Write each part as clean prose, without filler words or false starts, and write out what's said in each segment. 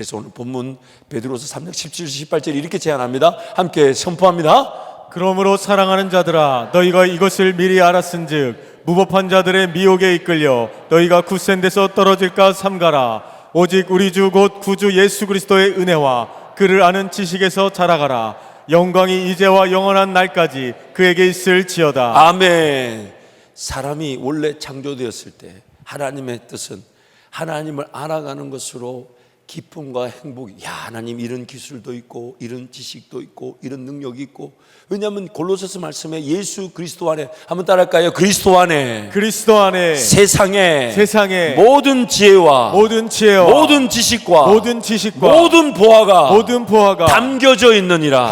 그래서 오늘 본문 베드로서 3장 17, 18절 이렇게 제안합니다. 함께 선포합니다. 그러므로 사랑하는 자들아, 너희가 이것을 미리 알았은즉 무법한 자들의 미혹에 이끌려 너희가 굳센 데서 떨어질까 삼가라. 오직 우리 주 곧 구주 예수 그리스도의 은혜와 그를 아는 지식에서 자라가라. 영광이 이제와 영원한 날까지 그에게 있을지어다. 아멘. 사람이 원래 창조되었을 때 하나님의 뜻은 하나님을 알아가는 것으로 기쁨과 행복이, 야, 하나님 이런 기술도 있고 이런 지식도 있고 이런 능력이 있고. 왜냐하면 골로새서 말씀에 예수 그리스도 안에, 한번 따라할까요? 그리스도 안에 세상에 모든 지혜와 모든 지식과 모든 보화가 담겨져 있느니라.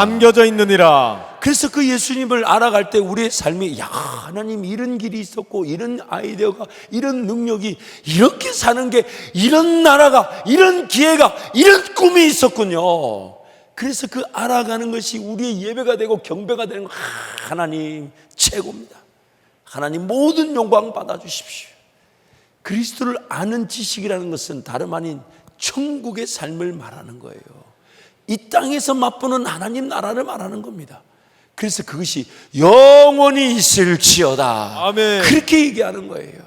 그래서 그 예수님을 알아갈 때 우리의 삶이, 야, 하나님 이런 길이 있었고 이런 아이디어가, 이런 능력이, 이렇게 사는 게, 이런 나라가, 이런 기회가, 이런 꿈이 있었군요. 그래서 그 알아가는 것이 우리의 예배가 되고 경배가 되는 거. 하나님 최고입니다. 하나님 모든 영광 받아주십시오. 그리스도를 아는 지식이라는 것은 다름 아닌 천국의 삶을 말하는 거예요. 이 땅에서 맛보는 하나님 나라를 말하는 겁니다. 그래서 그것이 영원히 있을지어다. 아멘. 그렇게 얘기하는 거예요.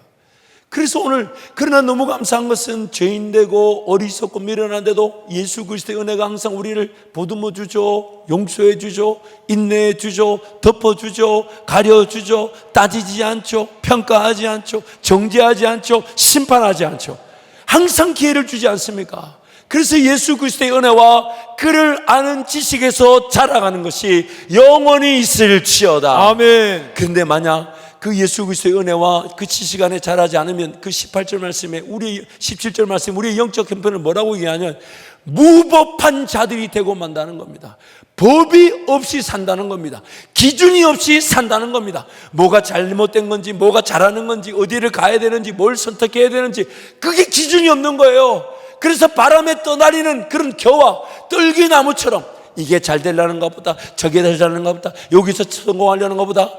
그래서 오늘, 그러나 너무 감사한 것은 죄인되고 어리석고 미련한데도 예수 그리스도의 은혜가 항상 우리를 보듬어 주죠, 용서해 주죠, 인내해 주죠, 덮어 주죠, 가려 주죠, 따지지 않죠, 평가하지 않죠, 정죄하지 않죠, 심판하지 않죠. 항상 기회를 주지 않습니까? 그래서 예수 그리스도의 은혜와 그를 아는 지식에서 자라가는 것이 영원히 있을지어다. 아멘. 그런데 만약 그 예수 그리스도의 은혜와 그 지식 안에 자라지 않으면, 그 18절 말씀에, 17절 말씀에 우리의 영적 형편을 뭐라고 얘기하냐면 무법한 자들이 되고 만다는 겁니다. 법이 없이 산다는 겁니다. 기준이 없이 산다는 겁니다. 뭐가 잘못된 건지, 뭐가 잘하는 건지, 어디를 가야 되는지, 뭘 선택해야 되는지, 그게 기준이 없는 거예요. 그래서 바람에 떠날리는 그런 겨와 떨기나무처럼 이게 잘 되려는가 보다, 저게 잘 되려는가 보다, 여기서 성공하려는가 보다.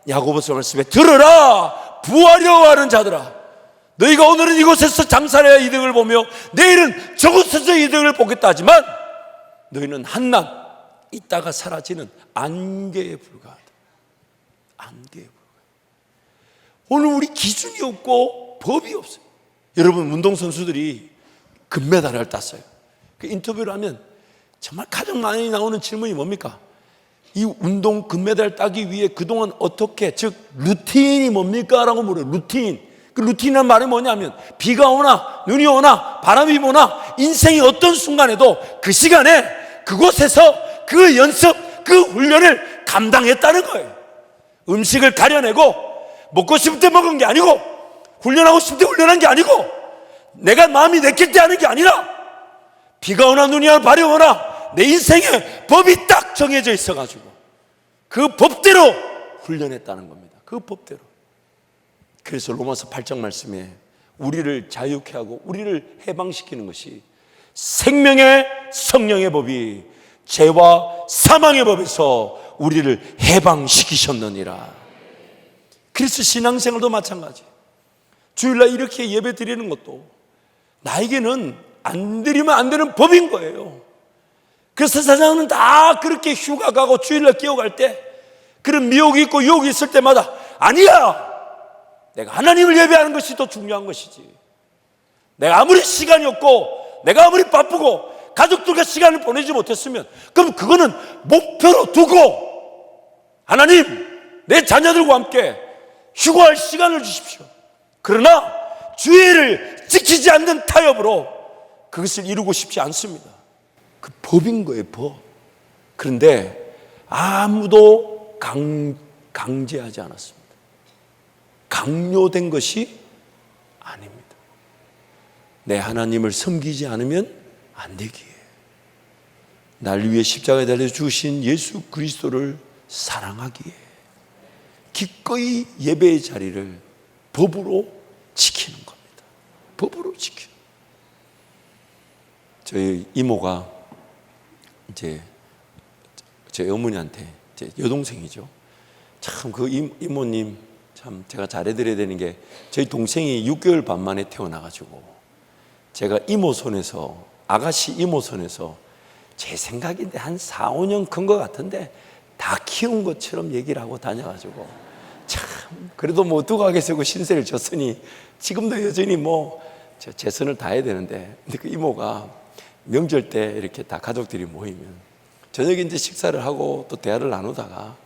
야고보서 말씀에 들으라, 부하려 하는 자들아, 너희가 오늘은 이곳에서 장사를 해야 이득을 보며 내일은 저곳에서 이득을 보겠다 하지만 너희는 한낱 있다가 사라지는 안개에 불과하다. 안개에 불과하다. 오늘 우리 기준이 없고 법이 없어요. 여러분, 운동선수들이 금메달을 땄어요. 그 인터뷰를 하면 정말 가장 많이 나오는 질문이 뭡니까? 이 운동 금메달 따기 위해 그동안 어떻게, 즉 루틴이 뭡니까? 라고 물어요. 루틴. 그 루틴이라는 말이 뭐냐면 비가 오나 눈이 오나 바람이 부나 인생이 어떤 순간에도 그 시간에 그곳에서 그 연습, 그 훈련을 감당했다는 거예요. 음식을 가려내고 먹고 싶을 때 먹은 게 아니고 훈련하고 싶을 때 훈련한 게 아니고 내가 마음이 내킬 때 하는 게 아니라 비가 오나 눈이 오나 바람이 오나 내 인생에 법이 딱 정해져 있어가지고 그 법대로 훈련했다는 겁니다. 그 법대로. 그래서 로마서 8장 말씀에 우리를 자유케 하고 우리를 해방시키는 것이 생명의 성령의 법이 죄와 사망의 법에서 우리를 해방시키셨느니라. 그래서 신앙생활도 마찬가지. 주일날 이렇게 예배 드리는 것도 나에게는 안 드리면 안 되는 법인 거예요. 그래서 세상은 다 그렇게 휴가 가고 주일날 끼어갈 때 그런 미혹이 있고 유혹이 있을 때마다 아니야, 내가 하나님을 예배하는 것이 더 중요한 것이지. 내가 아무리 시간이 없고 내가 아무리 바쁘고 가족들과 시간을 보내지 못했으면 그럼 그거는 목표로 두고 하나님, 내 자녀들과 함께 휴가할 시간을 주십시오. 그러나 주의를 지키지 않는 타협으로 그것을 이루고 싶지 않습니다. 그 법인 거예요, 법. 그런데 아무도 강제하지 않았습니다. 강요된 것이 아닙니다. 내 하나님을 섬기지 않으면 안 되기에 날 위해 십자가에 달려 주신 예수 그리스도를 사랑하기에 기꺼이 예배의 자리를 법으로 지키는 겁니다. 법으로 지키는. 저희 이모가 이제 제 어머니한테, 제 여동생이죠. 참 그 이모님 참 제가 잘해드려야 되는 게 저희 동생이 6개월 반 만에 태어나가지고 제가 이모 손에서 아가씨 이모선에서 제 생각인데 한 4, 5년 큰 것 같은데 다 키운 것처럼 얘기를 하고 다녀가지고 참 그래도 뭐 두각에 세고 신세를 졌으니 지금도 여전히 뭐 최선을 다해야 되는데, 근데 그 이모가 명절 때 이렇게 다 가족들이 모이면 저녁에 이제 식사를 하고 또 대화를 나누다가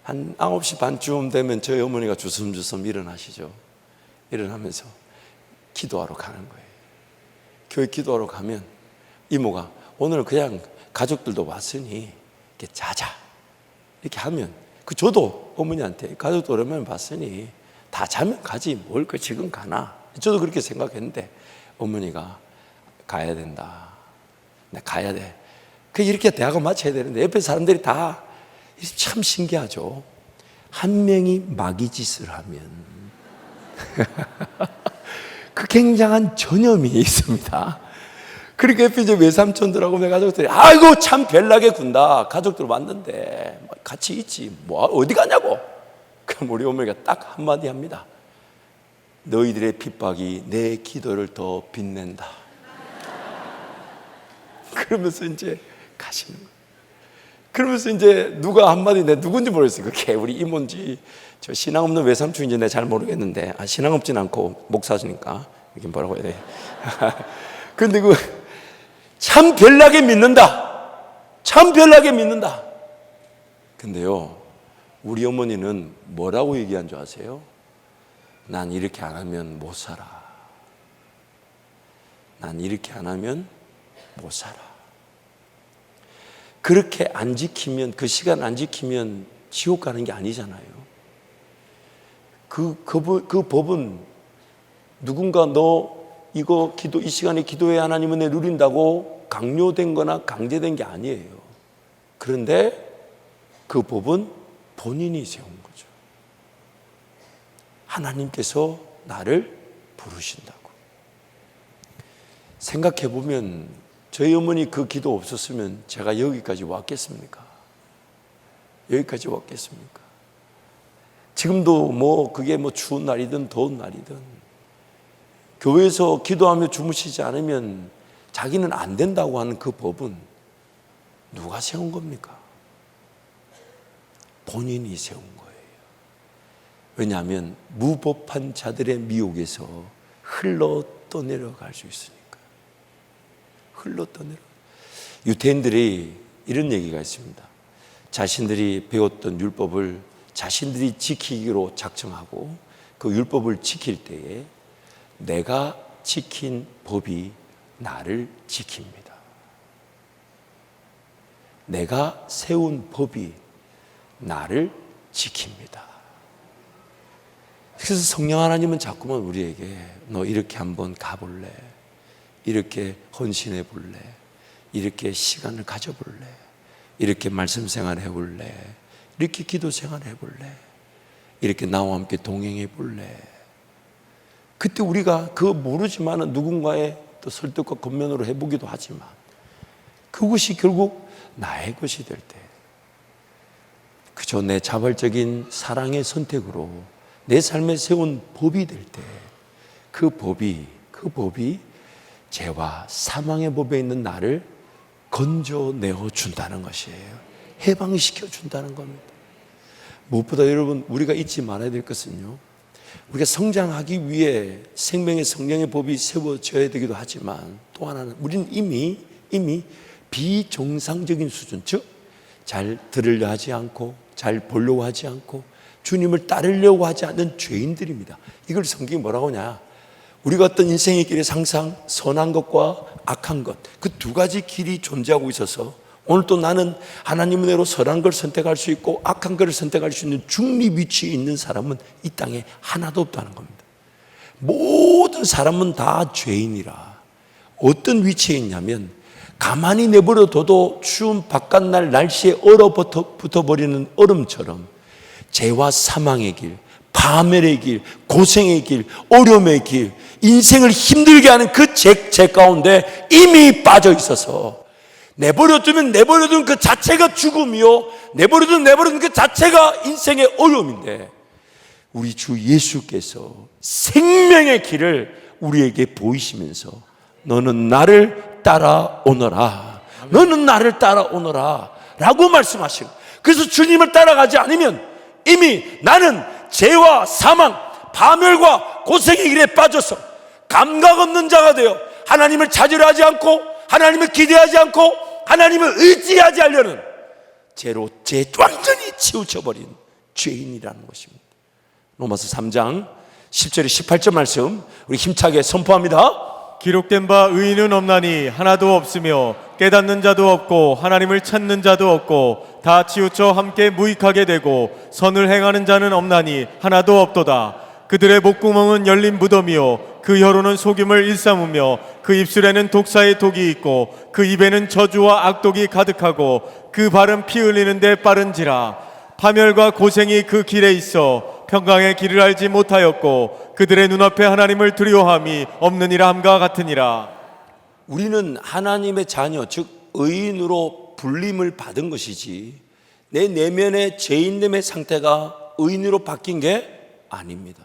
한 9시 반쯤 되면 저희 어머니가 주섬주섬 일어나시죠. 일어나면서 기도하러 가는 거예요. 교회 기도하러 가면 이모가 오늘 그냥 가족들도 왔으니 이렇게 자자 이렇게 하면, 저도 어머니한테 가족도 오랜만에 봤으니 다 자면 가지 뭘 그 지금 가나, 저도 그렇게 생각했는데 어머니가 가야 된다, 나 가야 돼, 그 이렇게 대화가 맞춰야 되는데 옆에 사람들이 다 참 신기하죠. 한 명이 마귀짓을 하면 그 굉장한 전염이 있습니다. 그러니까 옆에 이제 외삼촌들하고 내 가족들이 아이고 참 별나게 군다, 가족들 왔는데 같이 있지 뭐 어디 가냐고. 그럼 우리 어머니가 딱 한마디 합니다. 너희들의 핍박이 내 기도를 더 빛낸다. 그러면서 이제 가시는 거예요. 그러면서 이제 누가 한마디, 내가 누군지 모르겠어요. 그게 우리 이모인지 저 신앙 없는 외삼촌인지 내가 잘 모르겠는데, 신앙 없진 않고 목사시니까 이게 뭐라고 해야 돼. 근데 참 별나게 믿는다, 참 별나게 믿는다. 근데요 우리 어머니는 뭐라고 얘기한 줄 아세요? 난 이렇게 안 하면 못 살아. 난 이렇게 안 하면 못 살아. 그렇게 안 지키면, 그 시간 안 지키면 지옥 가는 게 아니잖아요. 그 법은 누군가 너 이거 이 시간에 기도해 하나님은 내 누린다고 강요된 거나 강제된 게 아니에요. 그런데 그 법은 본인이 세운 거죠. 하나님께서 나를 부르신다고. 생각해 보면 저희 어머니 그 기도 없었으면 제가 여기까지 왔겠습니까? 여기까지 왔겠습니까? 지금도 뭐 그게 뭐 추운 날이든 더운 날이든 교회에서 기도하며 주무시지 않으면 자기는 안 된다고 하는 그 법은 누가 세운 겁니까? 본인이 세운 거예요. 왜냐하면 무법한 자들의 미혹에서 흘러 떠내려갈 수 있으니까. 흘러 떠내려. 유대인들이 이런 얘기가 있습니다. 자신들이 배웠던 율법을 자신들이 지키기로 작정하고 그 율법을 지킬 때에 내가 지킨 법이 나를 지킵니다. 내가 세운 법이 나를 지킵니다. 그래서 성령 하나님은 자꾸만 우리에게 너 이렇게 한번 가볼래? 이렇게 헌신해 볼래? 이렇게 시간을 가져볼래? 이렇게 말씀 생활 해볼래? 이렇게 기도 생활 해볼래? 이렇게 나와 함께 동행해 볼래? 그때 우리가 그거 모르지만 누군가의 또 설득과 권면으로 해보기도 하지만 그것이 결국 나의 것이 될 때, 그저 내 자발적인 사랑의 선택으로 내 삶에 세운 법이 될 때, 그 법이 죄와 사망의 법에 있는 나를 건져내어 준다는 것이에요. 해방시켜 준다는 겁니다. 무엇보다 여러분 우리가 잊지 말아야 될 것은요, 우리가 성장하기 위해 생명의 성령의 법이 세워져야 되기도 하지만 또 하나는 우리는 이미 비정상적인 수준, 즉 잘 들으려 하지 않고 잘 보려고 하지 않고 주님을 따르려고 하지 않는 죄인들입니다. 이걸 성경이 뭐라고 하냐, 우리가 어떤 인생의 길에서 항상 선한 것과 악한 것, 그 두 가지 길이 존재하고 있어서 오늘 또 나는 하나님 은혜로 선한 걸 선택할 수 있고 악한 것을 선택할 수 있는 중립 위치에 있는 사람은 이 땅에 하나도 없다는 겁니다. 모든 사람은 다 죄인이라. 어떤 위치에 있냐면 가만히 내버려둬도 추운 바깥날 날씨에 얼어붙어버리는 얼음처럼 죄와 사망의 길, 파멸의 길, 고생의 길, 어려움의 길, 인생을 힘들게 하는 그 죄 가운데 이미 빠져 있어서 내버려두면 내버려둔 그 자체가 죽음이요, 내버려둔 그 자체가 인생의 어려움인데 우리 주 예수께서 생명의 길을 우리에게 보이시면서 너는 나를 따라오너라. 너는 나를 따라오너라 라고 말씀하시고, 그래서 주님을 따라가지 않으면 이미 나는 죄와 사망, 파멸과 고생의 길에 빠져서 감각 없는 자가 되어 하나님을 찾으려 하지 않고 하나님을 기대하지 않고 하나님을 의지하지 않으려는 죄로 완전히 치우쳐버린 죄인이라는 것입니다. 로마서 3장 10절에 18절 말씀 우리 힘차게 선포합니다. 기록된 바 의인은 없나니 하나도 없으며 깨닫는 자도 없고 하나님을 찾는 자도 없고 다 치우쳐 함께 무익하게 되고 선을 행하는 자는 없나니 하나도 없도다. 그들의 목구멍은 열린 무덤이요 그 혀로는 속임을 일삼으며 그 입술에는 독사의 독이 있고 그 입에는 저주와 악독이 가득하고 그 발은 피 흘리는데 빠른지라. 파멸과 고생이 그 길에 있어 평강의 길을 알지 못하였고 그들의 눈앞에 하나님을 두려워함이 없느니라 함과 같으니라. 우리는 하나님의 자녀, 즉 의인으로 불림을 받은 것이지 내 내면의 죄인됨의 상태가 의인으로 바뀐 게 아닙니다.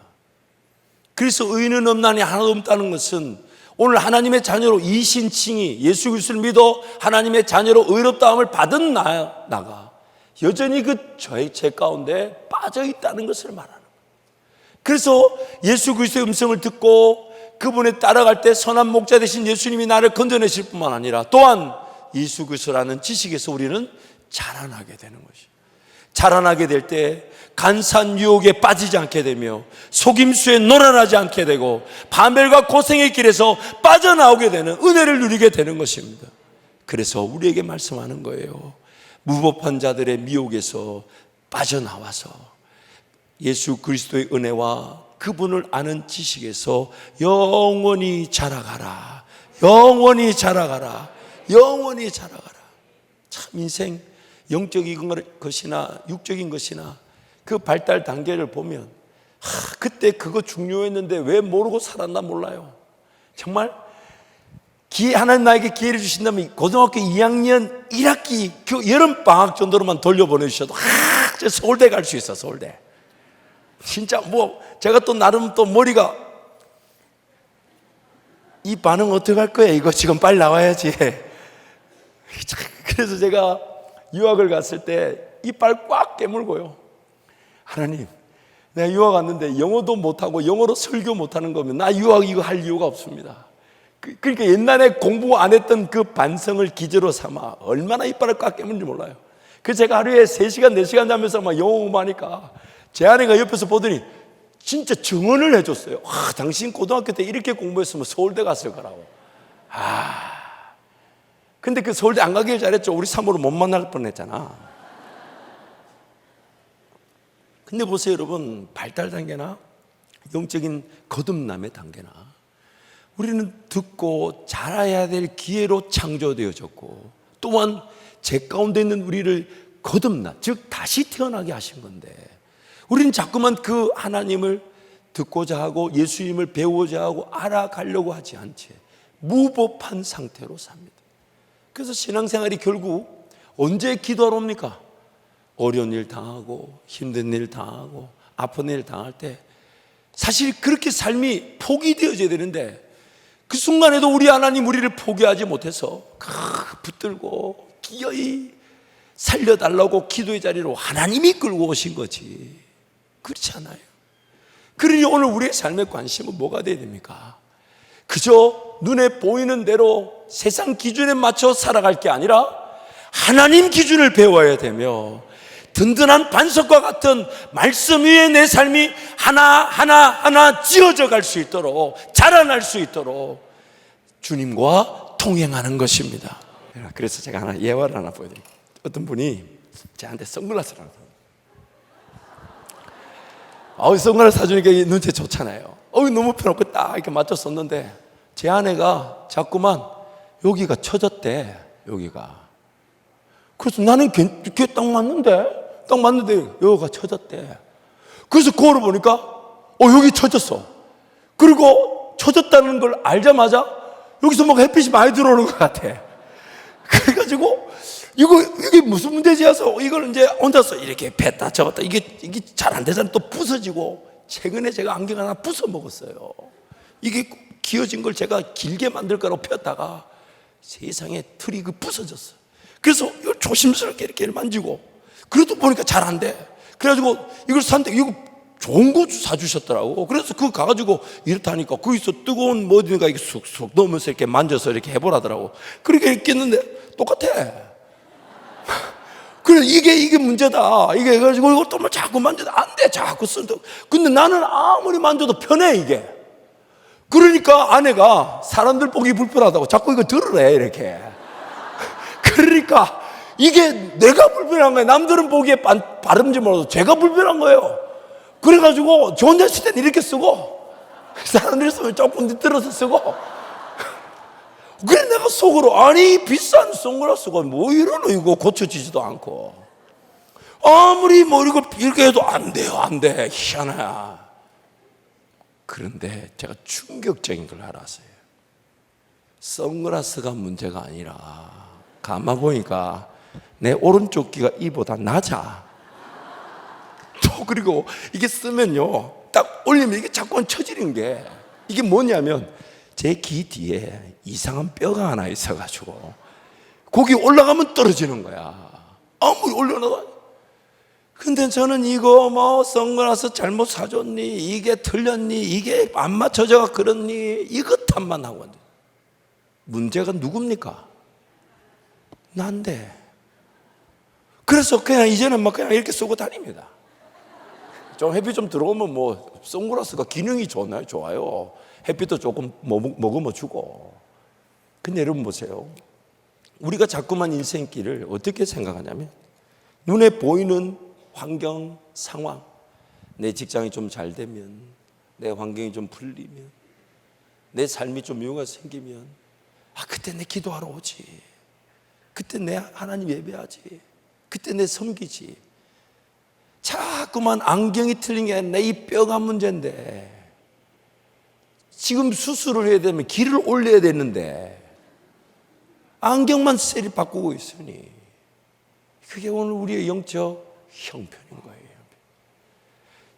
그래서 의인은 없나니 하나도 없다는 것은 오늘 하나님의 자녀로 이신칭이 예수 그리스도를 믿어 하나님의 자녀로 의롭다함을 받은 나가 여전히 그 죄 가운데 빠져 있다는 것을 말하는 거예요. 그래서 예수 그리스도의 음성을 듣고 그분에 따라갈 때 선한 목자 되신 예수님이 나를 건져내실 뿐만 아니라 또한 예수 그리스도라는 지식에서 우리는 자라나게 되는 것이죠. 자라나게 될 때 간사한 유혹에 빠지지 않게 되며 속임수에 놀아나지 않게 되고 파멸과 고생의 길에서 빠져나오게 되는 은혜를 누리게 되는 것입니다. 그래서 우리에게 말씀하는 거예요. 무법한 자들의 미혹에서 빠져나와서 예수 그리스도의 은혜와 그분을 아는 지식에서 영원히 자라가라. 영원히 자라가라. 영원히 자라가라. 참 인생 영적인 것이나 육적인 것이나 그 발달 단계를 보면 그때 그거 중요했는데 왜 모르고 살았나 몰라요. 정말 하나님 나에게 기회를 주신다면 고등학교 2학년 1학기 그 여름방학 정도로만 돌려보내주셔도 저 서울대 갈 수 있어. 서울대 진짜 제가 또 나름 또 머리가 이 반응 어떻게 할 거야 이거 지금 빨리 나와야지. 그래서 제가 유학을 갔을 때 이빨 꽉 깨물고요, 하나님 내가 유학 왔는데 영어도 못하고 영어로 설교 못하는 거면 나 유학 이거 할 이유가 없습니다. 그러니까 옛날에 공부 안 했던 그 반성을 기저로 삼아 얼마나 이빨을 꽉 깨문지 몰라요. 그래서 제가 하루에 3시간 4시간 자면서 막 영어 공부하니까 제 아내가 옆에서 보더니 진짜 증언을 해줬어요. 당신 고등학교 때 이렇게 공부했으면 서울대 갔을 거라고. 근데 그 서울대 안 가길 잘했죠. 우리 사모를 못 만날 뻔했잖아. 근데 보세요 여러분, 발달 단계나 영적인 거듭남의 단계나 우리는 듣고 자라야 될 기회로 창조되어졌고 또한 제 가운데 있는 우리를 거듭나, 즉 다시 태어나게 하신 건데 우리는 자꾸만 그 하나님을 듣고자 하고 예수님을 배우고자 하고 알아가려고 하지 않지 무법한 상태로 삽니다. 그래서 신앙생활이 결국 언제 기도하러 옵니까? 어려운 일 당하고 힘든 일 당하고 아픈 일 당할 때 사실 그렇게 삶이 포기되어져야 되는데 그 순간에도 우리 하나님 우리를 포기하지 못해서 붙들고 기어이 살려달라고 기도의 자리로 하나님이 끌고 오신 거지. 그렇지 않아요. 그러니 오늘 우리의 삶의 관심은 뭐가 돼야 됩니까? 그저 눈에 보이는 대로 세상 기준에 맞춰 살아갈 게 아니라 하나님 기준을 배워야 되며 든든한 반석과 같은 말씀 위에 내 삶이 하나하나 지어져 갈 수 있도록 자라날 수 있도록 주님과 동행하는 것입니다. 그래서 제가 예화를 하나 보여드릴게요. 어떤 분이 저한테 선글라스를 하나 선글라스 사주니까 눈치 좋잖아요. 너무 펴놓고 딱 이렇게 맞춰 썼는데 제 아내가 자꾸만 여기가 처졌대. 여기가. 그래서 나는 걔 딱 맞는데 여기가 처졌대. 그래서 거울을 보니까 여기 처졌어. 그리고 처졌다는 걸 알자마자 여기서 뭔가 햇빛이 많이 들어오는 것 같아. 그래가지고 이게 무슨 문제지 해서 이걸 이제 혼자서 이렇게 뺐다 접었다 이게 잘 안 되잖아. 또 부서지고 최근에 제가 안경 하나 부숴 먹었어요. 이게 기어진 걸 제가 길게 만들 거라고 폈다가 세상에 틀이 부서졌어. 그래서 이걸 조심스럽게 이렇게 만지고, 그래도 보니까 잘 안 돼. 그래가지고 이걸 샀는데 이거 좋은 거 사주셨더라고. 그래서 그거 가가지고 이렇게 하니까 거기서 뜨거운 뭐든가 이렇게 쑥쑥 넣으면서 이렇게 만져서 이렇게 해보라더라고. 그렇게 이렇게 했는데 똑같아. 그래, 이게 문제다. 이게 해가지고 이것도 뭐 자꾸 만져도 안 돼. 자꾸 쓴다. 근데 나는 아무리 만져도 편해, 이게. 그러니까 아내가 사람들 보기 불편하다고 자꾸 이거 들으래, 이렇게. 그러니까 이게 내가 불편한 거예요. 남들은 보기에 바른지 몰라도 제가 불편한 거예요. 그래가지고 저 혼자 있을 때는 이렇게 쓰고, 사람들이 쓰면 조금 들어서 쓰고. 그래, 내가 속으로, 아니 비싼 선글라스가 뭐 이러노, 이거 고쳐지지도 않고 아무리 뭐 이렇게 해도 안 돼요. 안 돼. 희한해. 그런데 제가 충격적인 걸 알았어요. 선글라스가 문제가 아니라 가만 보니까 내 오른쪽 귀가 이보다 낮아. 또 그리고 이게 쓰면요, 딱 올리면 이게 자꾸만 처지는 게, 이게 뭐냐면 제 귀 뒤에 이상한 뼈가 하나 있어가지고 거기 올라가면 떨어지는 거야. 아무리 올려놔도. 근데 저는 이거 뭐 선글라스 잘못 사줬니, 이게 틀렸니, 이게 안 맞춰져가 그렇니, 이것만 하고 있는데 문제가 누굽니까? 난데. 그래서 그냥 이제는 막 그냥 이렇게 쓰고 다닙니다. 좀 햇빛 좀 들어오면 뭐 선글라스가 기능이 좋아요. 햇빛도 조금 머금어 주고. 근데 여러분 보세요. 우리가 자꾸만 인생길을 어떻게 생각하냐면, 눈에 보이는 환경, 상황, 내 직장이 좀 잘 되면, 내 환경이 좀 풀리면, 내 삶이 좀 여유가 생기면, 그때 내 기도하러 오지. 그때 내 하나님 예배하지. 그때 내 섬기지. 자꾸만 안경이 틀린 게 아니라 내 이 뼈가 문제인데, 지금 수술을 해야 되면 길을 올려야 되는데 안경만 셀이 바꾸고 있으니, 그게 오늘 우리의 영적 형편인 거예요.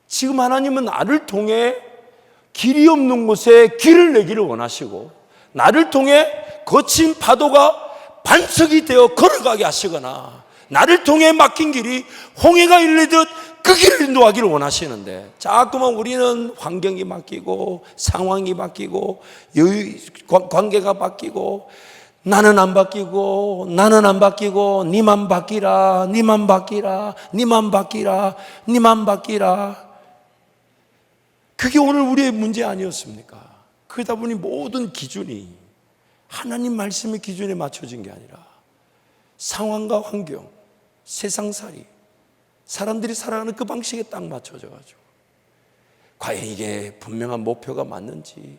지금 하나님은 나를 통해 길이 없는 곳에 길을 내기를 원하시고, 나를 통해 거친 파도가 반석이 되어 걸어가게 하시거나, 나를 통해 막힌 길이 홍해가 일리듯 그 길을 인도하기를 원하시는데, 자꾸만 우리는 환경이 바뀌고 상황이 바뀌고 관계가 바뀌고, 나는 안 바뀌고 나는 안 바뀌고, 니만 바뀌라, 니만 바뀌라, 니만 바뀌라, 니만 바뀌라. 그게 오늘 우리의 문제 아니었습니까? 그러다 보니 모든 기준이 하나님 말씀의 기준에 맞춰진 게 아니라 상황과 환경, 세상살이, 사람들이 살아가는 그 방식에 딱 맞춰져가지고, 과연 이게 분명한 목표가 맞는지,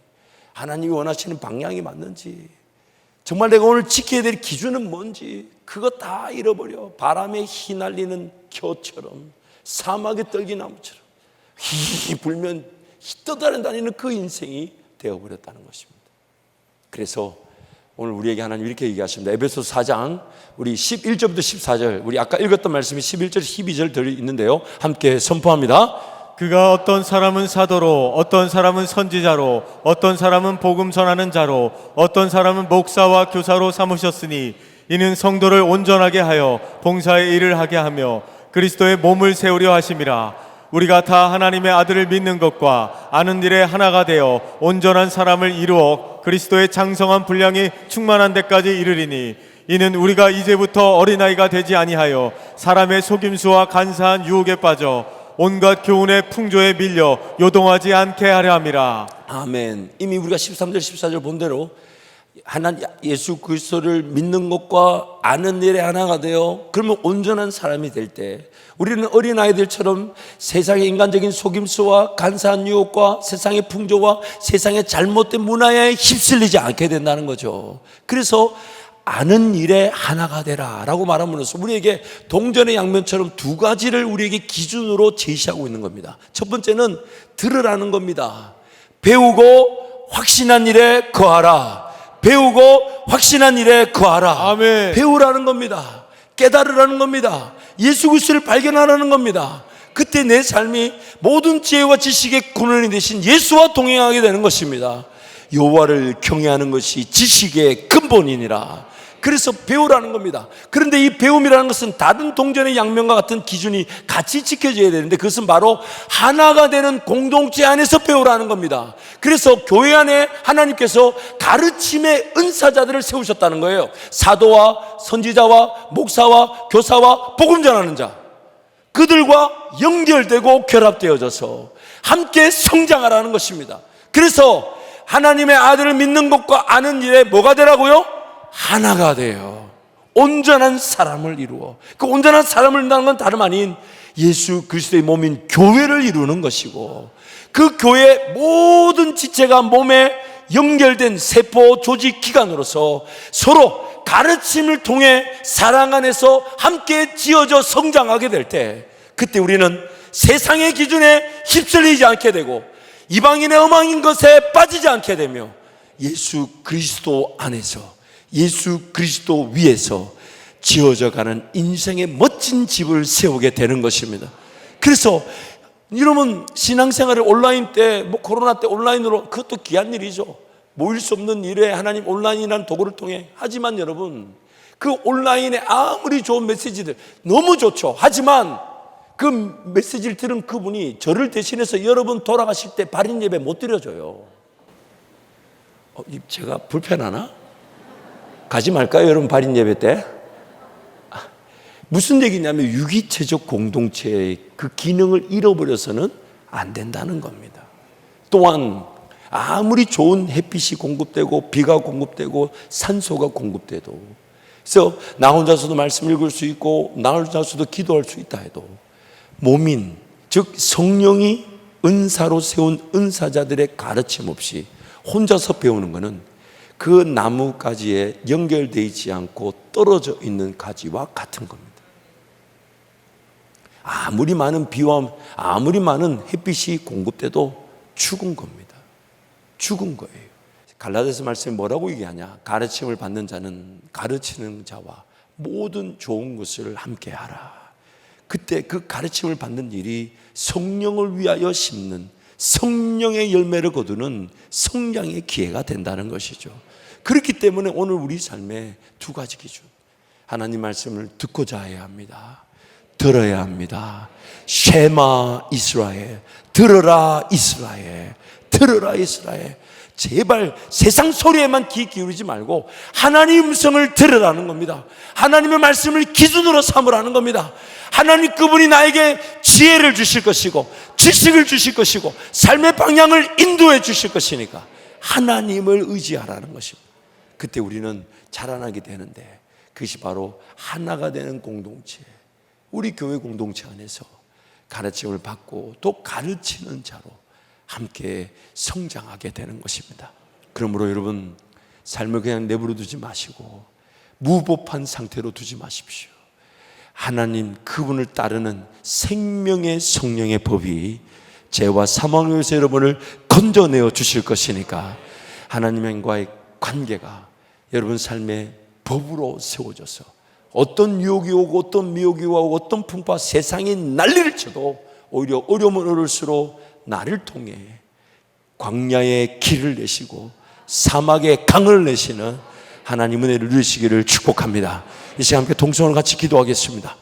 하나님이 원하시는 방향이 맞는지, 정말 내가 오늘 지켜야 될 기준은 뭔지, 그거 다 잃어버려 바람에 휘날리는 겨처럼, 사막에 떨기나무처럼 휘 불면 떠다니는 그 인생이 되어버렸다는 것입니다. 그래서 오늘 우리에게 하나님 이렇게 얘기하십니다. 에베소서 4장 우리 11절부터 14절, 우리 아까 읽었던 말씀이 11절 12절 들어있는데요, 함께 선포합니다. 그가 어떤 사람은 사도로, 어떤 사람은 선지자로, 어떤 사람은 복음 전하는 자로, 어떤 사람은 목사와 교사로 삼으셨으니, 이는 성도를 온전하게 하여 봉사의 일을 하게 하며 그리스도의 몸을 세우려 하심이라. 우리가 다 하나님의 아들을 믿는 것과 아는 일에 하나가 되어 온전한 사람을 이루어 그리스도의 장성한 분량이 충만한 데까지 이르리니, 이는 우리가 이제부터 어린아이가 되지 아니하여 사람의 속임수와 간사한 유혹에 빠져 온갖 교훈의 풍조에 밀려 요동하지 않게 하려 함이라. 아멘. 이미 우리가 13절 14절 본 대로 하나님 예수 그리스도를 믿는 것과 아는 일에 하나가 되어, 그러면 온전한 사람이 될 때 우리는 어린아이들처럼 세상의 인간적인 속임수와 간사한 유혹과 세상의 풍조와 세상의 잘못된 문화에 휩쓸리지 않게 된다는 거죠. 그래서 아는 일에 하나가 되라 라고 말함으로써 우리에게 동전의 양면처럼 두 가지를 우리에게 기준으로 제시하고 있는 겁니다. 첫 번째는 들으라는 겁니다. 배우고 확신한 일에 거하라. 배우고 확신한 일에 거하라. 아멘. 배우라는 겁니다. 깨달으라는 겁니다. 예수 그리스도를 발견하라는 겁니다. 그때 내 삶이 모든 지혜와 지식의 근원이 되신 예수와 동행하게 되는 것입니다. 여호와를 경외하는 것이 지식의 근본이니라. 그래서 배우라는 겁니다. 그런데 이 배움이라는 것은 다른 동전의 양면과 같은 기준이 같이 지켜져야 되는데, 그것은 바로 하나가 되는 공동체 안에서 배우라는 겁니다. 그래서 교회 안에 하나님께서 가르침의 은사자들을 세우셨다는 거예요. 사도와 선지자와 목사와 교사와 복음 전하는 자, 그들과 연결되고 결합되어져서 함께 성장하라는 것입니다. 그래서 하나님의 아들을 믿는 것과 아는 일에 뭐가 되라고요? 하나가 돼요. 온전한 사람을 이루어. 그 온전한 사람을 이룬다는 건 다름 아닌 예수 그리스도의 몸인 교회를 이루는 것이고, 그 교회의 모든 지체가 몸에 연결된 세포 조직 기관으로서 서로 가르침을 통해 사랑 안에서 함께 지어져 성장하게 될 때, 그때 우리는 세상의 기준에 휩쓸리지 않게 되고 이방인의 음악인 것에 빠지지 않게 되며 예수 그리스도 안에서, 예수 그리스도 위에서 지어져 가는 인생의 멋진 집을 세우게 되는 것입니다. 그래서 여러분, 신앙생활을 온라인 때, 코로나 때 온라인으로, 그것도 귀한 일이죠. 모일 수 없는 일에 하나님 온라인이라는 도구를 통해. 하지만 여러분, 그 온라인에 아무리 좋은 메시지들 너무 좋죠. 하지만 그 메시지를 들은 그분이 저를 대신해서 여러분 돌아가실 때 발인 예배 못 드려줘요. 제가 불편하나? 가지 말까요, 여러분, 발인 예배 때? 무슨 얘기냐면 유기체적 공동체의 그 기능을 잃어버려서는 안 된다는 겁니다. 또한 아무리 좋은 햇빛이 공급되고 비가 공급되고 산소가 공급돼도, 그래서 나 혼자서도 말씀 읽을 수 있고 나 혼자서도 기도할 수 있다 해도 몸인, 즉 성령이 은사로 세운 은사자들의 가르침 없이 혼자서 배우는 것은 그 나무가지에 연결되어 있지 않고 떨어져 있는 가지와 같은 겁니다. 아무리 많은 비와 아무리 많은 햇빛이 공급돼도 죽은 겁니다. 죽은 거예요. 갈라디아서 말씀이 뭐라고 얘기하냐? 가르침을 받는 자는 가르치는 자와 모든 좋은 것을 함께 하라. 그때 그 가르침을 받는 일이 성령을 위하여 심는, 성령의 열매를 거두는 성장의 기회가 된다는 것이죠. 그렇기 때문에 오늘 우리 삶에 두 가지 기준, 하나님 말씀을 듣고자 해야 합니다. 들어야 합니다. 쉐마 이스라엘, 들어라 이스라엘, 들어라 이스라엘. 제발 세상 소리에만 귀 기울이지 말고 하나님의 음성을 들으라는 겁니다. 하나님의 말씀을 기준으로 삼으라는 겁니다. 하나님, 그분이 나에게 지혜를 주실 것이고 지식을 주실 것이고 삶의 방향을 인도해 주실 것이니까 하나님을 의지하라는 것입니다. 그때 우리는 자라나게 되는데, 그것이 바로 하나가 되는 공동체, 우리 교회 공동체 안에서 가르침을 받고 또 가르치는 자로 함께 성장하게 되는 것입니다. 그러므로 여러분, 삶을 그냥 내버려 두지 마시고 무법한 상태로 두지 마십시오. 하나님, 그분을 따르는 생명의 성령의 법이 죄와 사망에서 여러분을 건져내어 주실 것이니까 하나님과의 관계가 여러분 삶의 법으로 세워져서 어떤 유혹이 오고 어떤 미혹이 오고 어떤 풍파, 세상이 난리를 쳐도 오히려 어려움은 어려울수록 나를 통해 광야의 길을 내시고 사막의 강을 내시는 하나님 은혜를 누리시기를 축복합니다. 이 시간 함께 동성을 같이 기도하겠습니다.